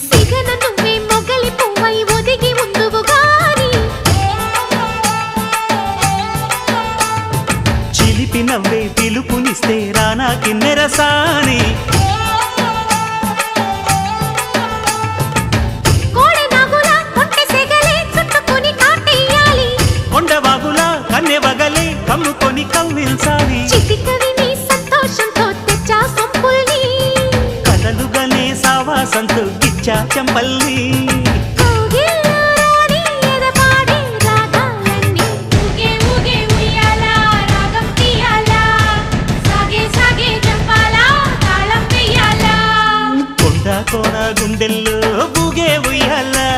సిగన నువ్వే మొగలి పువ్వై ఒదిగి ఉందువు గాని చిలిపి నవ్వే పిలుపునిస్తే రానా కిన్నెరసాని కన్నెవగలే కమ్ముకొని కవ్విల్సాలి చిటికవి నీ సంతోషంతో తెచ్చా సొంపుల్ని కలలుగనే సావాసంతో గిచ్చా చెంపల్ని కొండ కోన గుండెల్లో బూగే ఉయ్యాలా